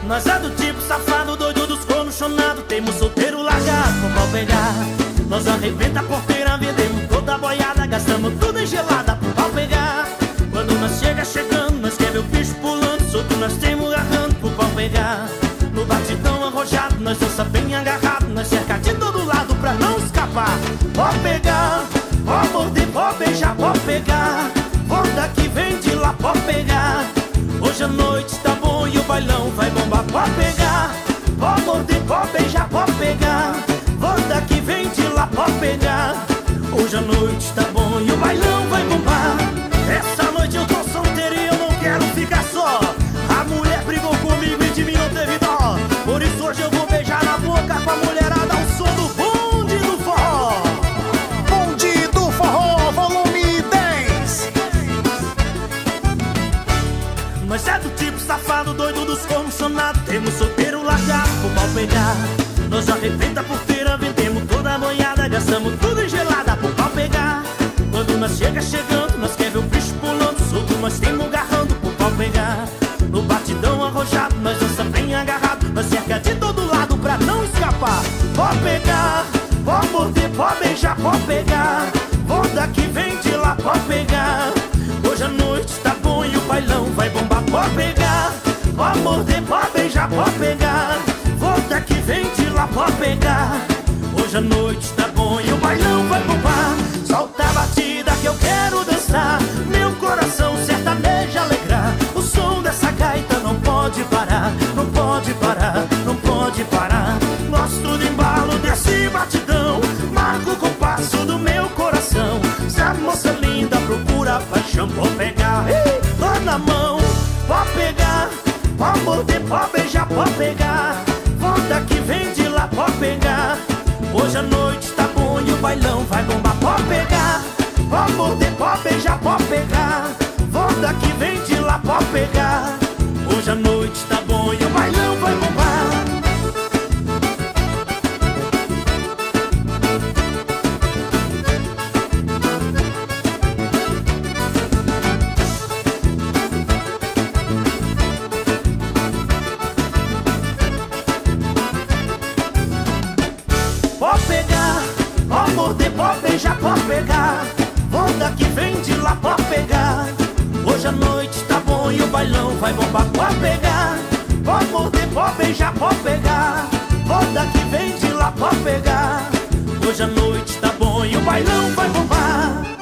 Nós é do tipo safado, doido dos cornos chonado. Temos solteiro largado com pau pegar. Nós arrebenta a porteira, vendemos toda a boiada. Gastamos tudo em gelada pro pau pegar. Quando nós chegando, nós quer ver o bicho pulando solto, nós temos agarrando pro pau pegar. No batidão arrojado, nós dança bem agarrado. Nós cerca de todo lado pra não escapar. Pode pegar, pode morder, pode beijar, pode pegar. Vou daqui, vem de lá, pode pegar. Hoje a noite tá bom e o bailão vai bombar. Pode pegar, pode morder, pode beijar, pode pegar. Vou daqui, vem de lá, pode pegar. Hoje a noite tá bom e o bailão vai bombar. Essa noite eu tô solteiro e eu não quero ficar só. A mulher brigou comigo e de mim não teve dó. Por isso hoje eu vou beijar na boca com a mulherada ao som do bonde do forró. Bonde do Forró, volume 10. Nós é do tipo safado, doido dos cornos chonado. Temos solteiro largado pro pau pegar. Nós arrebenta a porteira, vendemos toda a boiada. Gastamos tudo em gelada pro pau pegar. Quando nós chegando, nós quer ver o bicho pulando solto, nós temos agarrando pro pau pegar. No batidão arrojado, nós dança bem agarrado. Nós cerca de todo lado pra não escapar. Pode pegar, pode morder, pode beijar, pode pegar. Vou daqui, vem de lá, pode pegar. Hoje a noite tá bom e o bailão vai bombar. Pode pegar, pode morder, pode beijar, pode pegar. Vou daqui, vem de lá, pode pegar. Hoje a noite tá bom e o bailão vai bombar. Solta a batida que eu quero dançar. Meu coração sertanejo alegrar. O som dessa gaita não pode parar. Não pode parar, não pode parar. Gosto do embalo desse batidão. Marco o compasso do meu coração. Se a moça linda procura paixão, pode pegar, tô na mão. Pode pegar, pode morder, pode beijar, pode pegar. Vou daqui, vem de lá, pode pegar. Hoje a noite tá bom e o bailão vai bombar. Pode pegar, pode morder, pode beijar, pode pegar. Vou daqui, vem de lá, pode pegar. Hoje a noite tá bom e o bailão vai bombar. Pode pegar, pode morder, pode beijar, pode pegar. Vou daqui, vem de lá, pode pegar. Hoje a noite tá bom e o bailão vai bombar. Pode pegar, pode morder, pode beijar, pode pegar. Vou daqui, vem de lá, pode pegar. Hoje a noite tá bom e o bailão vai bombar.